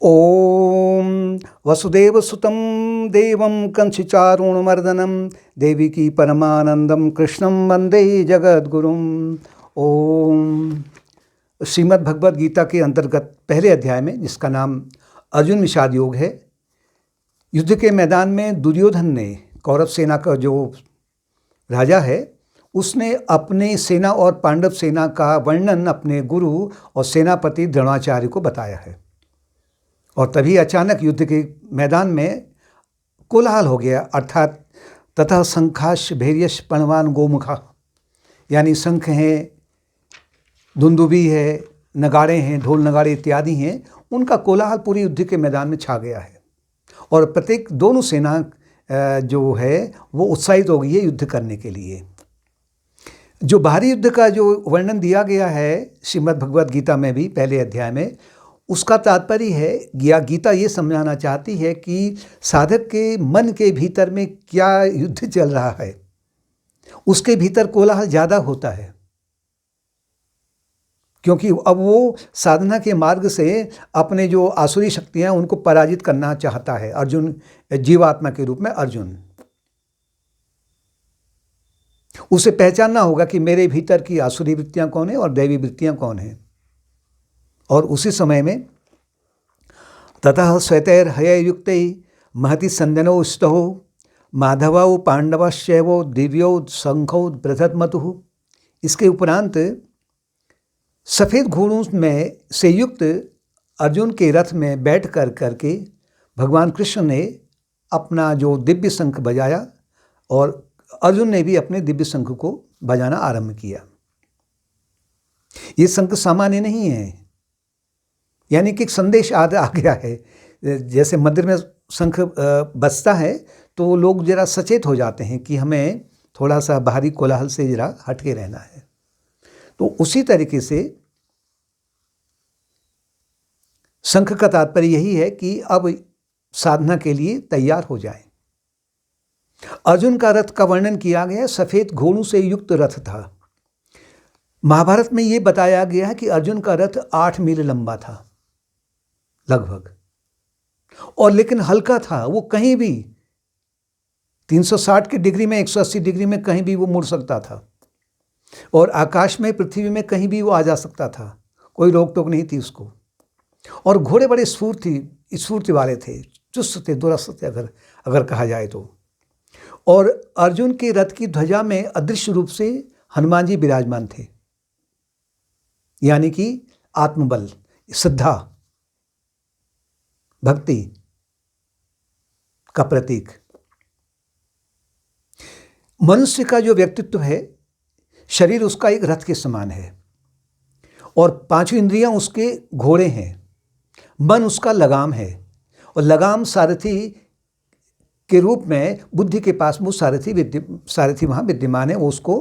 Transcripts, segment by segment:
ओम वसुदेवसुतं देवं कंसचारूणमर्दनं देवकी परमानंदं कृष्णं वंदे जगद्गुरुम। ओम। श्रीमद् भगवद गीता के अंतर्गत पहले अध्याय में, जिसका नाम अर्जुन विषाद योग है, युद्ध के मैदान में दुर्योधन ने, कौरव सेना का जो राजा है, उसने अपने सेना और पांडव सेना का वर्णन अपने गुरु और सेनापति द्रोणाचार्य को बताया है। और तभी अचानक युद्ध के मैदान में कोलाहल हो गया, अर्थात तथा शंखाश भैर्यश पणवान गोमुखा, यानी शंख हैं, दुंदुभी है, नगाड़े हैं, ढोल नगाड़े इत्यादि हैं, उनका कोलाहल पूरी युद्ध के मैदान में छा गया है। और प्रत्येक दोनों सेना जो है वो उत्साहित हो गई है युद्ध करने के लिए। जो बाहरी युद्ध का जो वर्णन दिया गया है श्रीमद् भगवद गीता में भी पहले अध्याय में, उसका तात्पर्य है, या गीता ये समझाना चाहती है कि साधक के मन के भीतर में क्या युद्ध चल रहा है, उसके भीतर कोलाहल ज़्यादा होता है, क्योंकि अब वो साधना के मार्ग से अपने जो आसुरी शक्तियाँ उनको पराजित करना चाहता है। अर्जुन, जीवात्मा के रूप में अर्जुन, उसे पहचानना होगा कि मेरे भीतर की आसुरी वृत्तियाँ कौन है और दैवी वृत्तियाँ कौन हैं। और उसी समय में ततः श्वेतैर हययुक्त महति संदनो स्तहो माधवौ पांडवश्चैवो दिव्यो शंखौ बृहद्मतुः। इसके उपरांत सफ़ेद घोड़ों में से युक्त अर्जुन के रथ में बैठ करके भगवान कृष्ण ने अपना जो दिव्य शंख बजाया और अर्जुन ने भी अपने दिव्य शंख को बजाना आरंभ किया। ये शंख सामान्य नहीं है, यानी कि एक संदेश आ गया है। जैसे मंदिर में शंख बजता है तो लोग जरा सचेत हो जाते हैं कि हमें थोड़ा सा बाहरी कोलाहल से जरा हटके रहना है। तो उसी तरीके से शंख का तात्पर्य यही है कि अब साधना के लिए तैयार हो जाएं। अर्जुन का रथ का वर्णन किया गया, सफ़ेद घोड़ों से युक्त रथ था। महाभारत में ये बताया गया है कि अर्जुन का रथ 8 मील लंबा था लगभग, और लेकिन हल्का था। वो कहीं भी 360 की डिग्री में, 180 डिग्री में कहीं भी वो मुड़ सकता था, और आकाश में, पृथ्वी में कहीं भी वो आ जा सकता था, कोई रोक टोक नहीं थी उसको। और घोड़े बड़े स्फूर्ति वाले थे, चुस्त थे, दुरुस्त थे अगर कहा जाए तो। और अर्जुन के रथ की ध्वजा में अदृश्य रूप से हनुमान जी विराजमान थे, यानी कि आत्मबल, श्रद्धा, भक्ति का प्रतीक। मनुष्य का जो व्यक्तित्व है, शरीर उसका एक रथ के समान है, और 5 इंद्रियां उसके घोड़े हैं, मन उसका लगाम है, और लगाम सारथी के रूप में बुद्धि के पास वो सारथी वहाँ विद्यमान है, वो उसको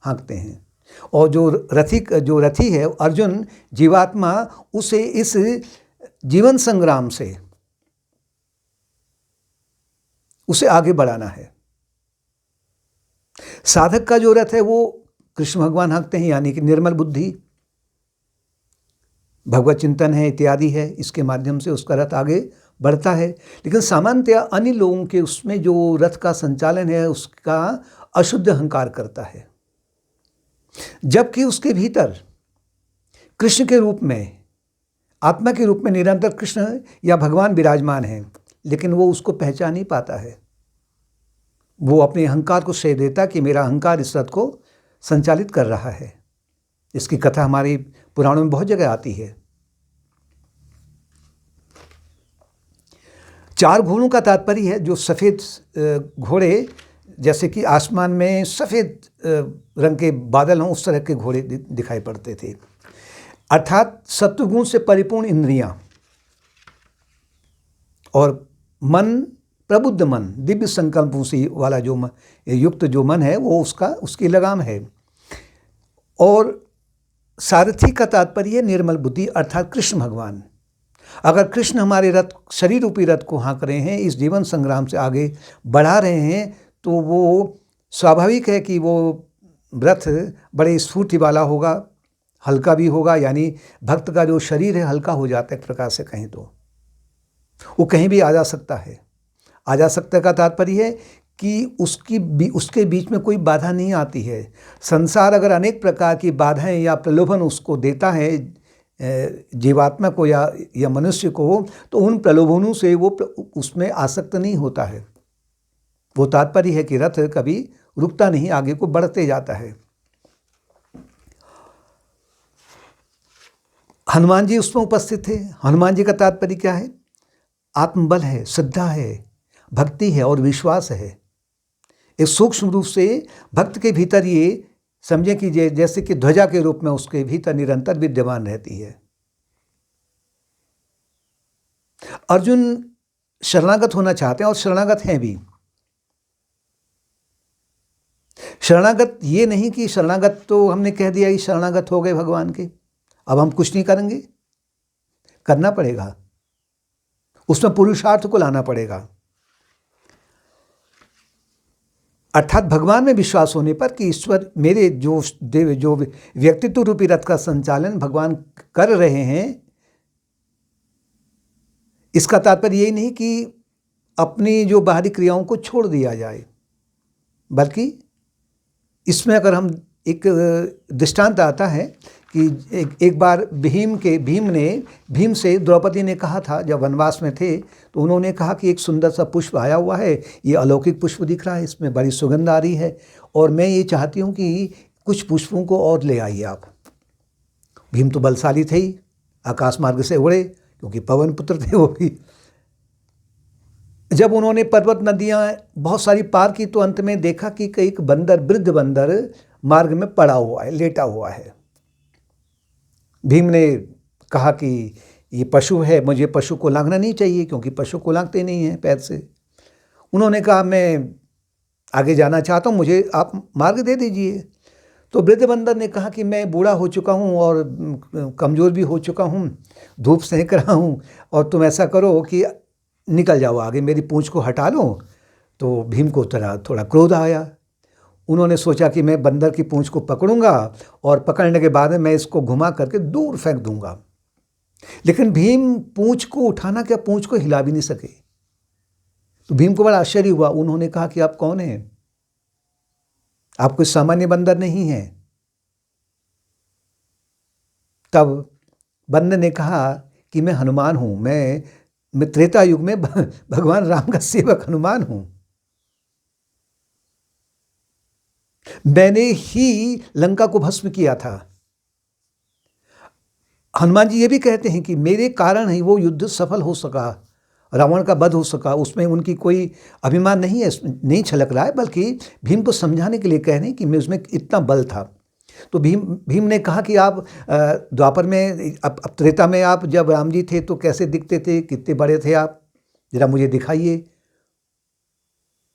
हाँकते हैं। और जो रथी है अर्जुन, जीवात्मा, उसे इस जीवन संग्राम से उसे आगे बढ़ाना है। साधक का जो रथ है वो कृष्ण भगवान हाँकते हैं, यानी कि निर्मल बुद्धि, भगवत चिंतन है इत्यादि है, इसके माध्यम से उसका रथ आगे बढ़ता है। लेकिन सामान्यतया अन्य लोगों के उसमें जो रथ का संचालन है उसका अशुद्ध अहंकार करता है, जबकि उसके भीतर कृष्ण के रूप में, आत्मा के रूप में निरंतर कृष्ण या भगवान विराजमान है, लेकिन वो उसको पहचान नहीं पाता है। वो अपने अहंकार को श्रेय देता कि मेरा अहंकार इस रथ को संचालित कर रहा है। इसकी कथा हमारी पुराणों में बहुत जगह आती है। 4 घोड़ों का तात्पर्य है जो सफ़ेद घोड़े, जैसे कि आसमान में सफ़ेद रंग के बादल हों, उस तरह के घोड़े दिखाई पड़ते थे। अर्थात सत्वगुण से परिपूर्ण इंद्रियां और मन, प्रबुद्ध मन, दिव्य संकल्पों से वाला जो युक्त जो मन है, वो उसकी लगाम है। और सारथी का तात्पर्य है निर्मल बुद्धि, अर्थात कृष्ण भगवान। अगर कृष्ण हमारे रथ, शरीर रूपी रथ को हाँक रहे हैं, इस जीवन संग्राम से आगे बढ़ा रहे हैं, तो वो स्वाभाविक है कि वो रथ बड़े स्फूर्ति वाला होगा, हल्का भी होगा, यानी भक्त का जो शरीर है हल्का हो जाता है एक प्रकार से कहें तो। वो कहीं भी आ जा सकता है। आ जा सकता का तात्पर्य है कि उसके बीच में कोई बाधा नहीं आती है। संसार अगर अनेक प्रकार की बाधाएं या प्रलोभन उसको देता है, जीवात्मा को या मनुष्य को, तो उन प्रलोभनों से वो उसमें आसक्त नहीं होता है। वो तात्पर्य है कि रथ कभी रुकता नहीं, आगे को बढ़ते जाता है। हनुमान जी उसमें उपस्थित थे। हनुमान जी का तात्पर्य क्या है? आत्मबल है, श्रद्धा है, भक्ति है और विश्वास है। एक सूक्ष्म रूप से भक्त के भीतर ये समझें कि जैसे कि ध्वजा के रूप में उसके भीतर निरंतर विद्यमान रहती है। अर्जुन शरणागत होना चाहते हैं और शरणागत हैं भी। शरणागत ये नहीं कि शरणागत तो हमने कह दिया कि शरणागत हो गए भगवान के, अब हम कुछ नहीं करेंगे। करना पड़ेगा, उसमें पुरुषार्थ को लाना पड़ेगा। अर्थात भगवान में विश्वास होने पर कि ईश्वर मेरे जो व्यक्तित्व रूपी रथ का संचालन भगवान कर रहे हैं, इसका तात्पर्य यही नहीं कि अपनी जो बाहरी क्रियाओं को छोड़ दिया जाए, बल्कि इसमें अगर हम एक दृष्टांत आता है कि एक बार भीम से द्रौपदी ने कहा था, जब वनवास में थे तो उन्होंने कहा कि एक सुंदर सा पुष्प आया हुआ है, ये अलौकिक पुष्प दिख रहा है, इसमें बड़ी सुगंध आ रही है और मैं ये चाहती हूँ कि कुछ पुष्पों को और ले आइए आप। भीम तो बलशाली थे ही, आकाश मार्ग से उड़े, क्योंकि पवन पुत्र थे वो भी। जब उन्होंने पर्वत नदियाँ बहुत सारी पार की तो अंत में देखा कि एक बंदर, वृद्ध बंदर मार्ग में पड़ा हुआ है, लेटा हुआ है। भीम ने कहा कि ये पशु है, मुझे पशु को लांघना नहीं चाहिए, क्योंकि पशु को लांघते नहीं हैं पैर से। उन्होंने कहा मैं आगे जाना चाहता हूँ, मुझे आप मार्ग दे दीजिए। तो वृद्ध बंदर ने कहा कि मैं बूढ़ा हो चुका हूँ और कमज़ोर भी हो चुका हूँ, धूप सेंक रहा हूँ, और तुम ऐसा करो कि निकल जाओ आगे, मेरी पूँछ को हटा लो। तो भीम को थोड़ा क्रोध आया। उन्होंने सोचा कि मैं बंदर की पूँछ को पकड़ूंगा और पकड़ने के बाद में मैं इसको घुमा करके दूर फेंक दूंगा। लेकिन भीम पूँछ को उठाना क्या, पूँछ को हिला भी नहीं सके। तो भीम को बड़ा आश्चर्य हुआ। उन्होंने कहा कि आप कौन हैं? आप कोई सामान्य बंदर नहीं हैं। तब बंदर ने कहा कि मैं हनुमान हूं, मैं त्रेता युग में भगवान राम का सेवक हनुमान हूं। मैंने ही लंका को भस्म किया था। हनुमान जी ये भी कहते हैं कि मेरे कारण ही वो युद्ध सफल हो सका, रावण का वध हो सका। उसमें उनकी कोई अभिमान नहीं है, नहीं छलक रहा है, बल्कि भीम को समझाने के लिए कह रहे हैं कि मैं उसमें इतना बल था। तो भीम ने कहा कि आप द्वापर में, अब त्रेता में आप जब राम जी थे तो कैसे दिखते थे, कितने बड़े थे आप, जरा मुझे दिखाइए।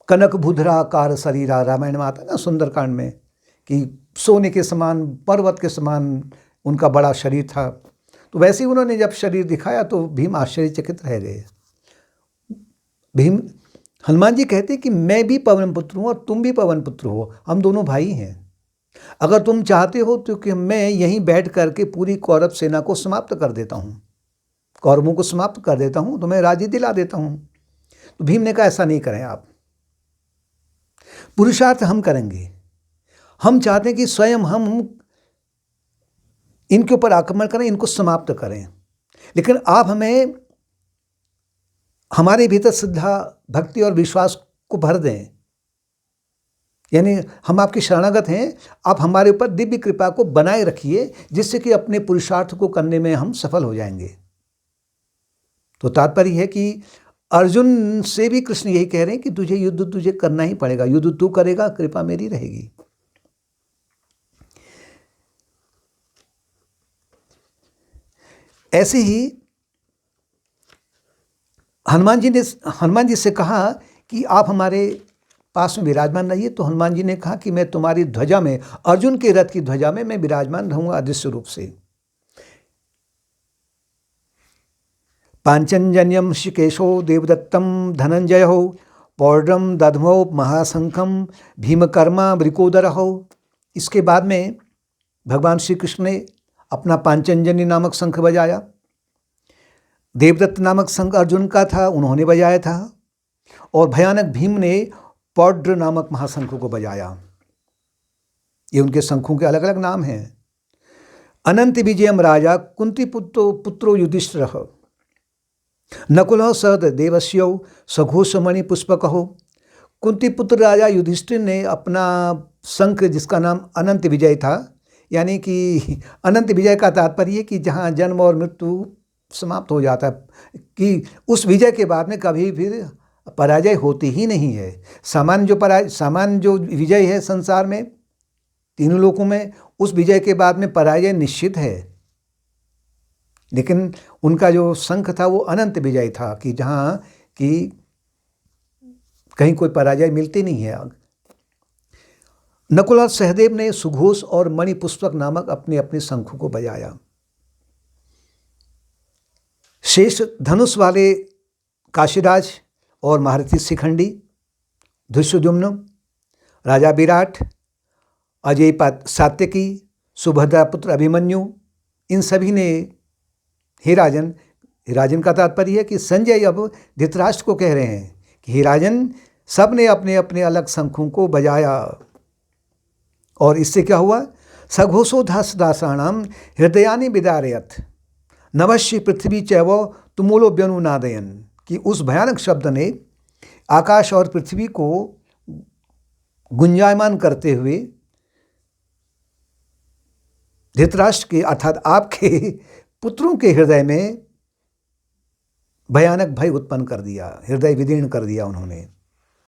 कनक भुधराकार शरीरा, रामायण में आता है ना सुंदरकांड में, कि सोने के समान, पर्वत के समान उनका बड़ा शरीर था। तो वैसे ही उन्होंने जब शरीर दिखाया तो भीम आश्चर्यचकित रह गए। हनुमान जी कहते कि मैं भी पवन पुत्र हूँ और तुम भी पवन पुत्र हो, हम दोनों भाई हैं। अगर तुम चाहते हो तो कि मैं यहीं बैठ करके पूरी कौरव सेना को समाप्त कर देता हूँ, कौरवों को समाप्त कर देता हूँ, तो मैं राज्य दिला देता हूँ। तो भीम ने कहा ऐसा नहीं करें आप, पुरुषार्थ हम करेंगे। हम चाहते हैं कि स्वयं हम इनके ऊपर आक्रमण करें, इनको समाप्त करें, लेकिन आप हमें हमारे भीतर श्रद्धा, भक्ति और विश्वास को भर दें। यानी हम आपके शरणागत हैं, आप हमारे ऊपर दिव्य कृपा को बनाए रखिए, जिससे कि अपने पुरुषार्थ को करने में हम सफल हो जाएंगे। तो तात्पर्य है कि अर्जुन से भी कृष्ण यही कह रहे हैं कि तुझे युद्ध तुझे करना ही पड़ेगा, युद्ध तू करेगा, कृपा मेरी रहेगी। ऐसे ही हनुमान जी से कहा कि आप हमारे पास में विराजमान रहिए। तो हनुमान जी ने कहा कि मैं तुम्हारी ध्वजा में, अर्जुन के रथ की ध्वजा में मैं विराजमान रहूंगा अदृश्य रूप से। पांचजन्यम ऋषिकेशो देवदत्तम धनंजयो पौड्रम दधमो महाशंखम भीमकर्मा वृकोदरहो। इसके बाद में भगवान श्री कृष्ण ने अपना पांचजन्य नामक शंख बजाया। देवदत्त नामक शंख अर्जुन का था, उन्होंने बजाया था। और भयानक भीम ने पौड्र नामक महाशंख को बजाया। ये उनके शंखों के अलग अलग नाम हैं। अनंत विजयम राजा कुंती पुत्रो युधिष्ठिरः नकुलः सह देवस्यौ सघोषमणि पुष्पकहो। कुंती पुत्र राजा युधिष्ठिर ने अपना शंख, जिसका नाम अनंत विजय था, यानी कि अनंत विजय का तात्पर्य कि जहाँ जन्म और मृत्यु समाप्त हो जाता है, कि उस विजय के बाद में कभी फिर पराजय होती ही नहीं है। सामान्य जो विजय है संसार में, तीनों लोकों में, उस विजय के बाद में पराजय निश्चित है। लेकिन उनका जो शंख था वो अनंत विजय था, कि जहाँ कि कहीं कोई पराजय मिलती नहीं है। नकुल और सहदेव ने सुघोष और मणिपुष्पक नामक अपने अपने शंखों को बजाया। शेष धनुष वाले काशीराज और महारथी शिखंडी, धृष्टद्युम्न, राजा विराट, अजय सात्यकी, सुभद्रा पुत्र अभिमन्यु, इन सभी ने हे राजन का तात्पर्य है कि संजय अब धृतराष्ट्र को कह रहे हैं कि हे राजन, सब ने अपने अपने अलग शंखों को बजाया। और इससे क्या हुआ? सघोषो दासाणाम हृदयानि विदारयत नभश्य पृथ्वी चैव तुमुलो व्यनुनादयन, कि उस भयानक शब्द ने आकाश और पृथ्वी को गुंजायमान करते हुए धृतराष्ट्र के अर्थात आपके पुत्रों के हृदय में भयानक भय उत्पन्न कर दिया, हृदय विदीर्ण कर दिया उन्होंने।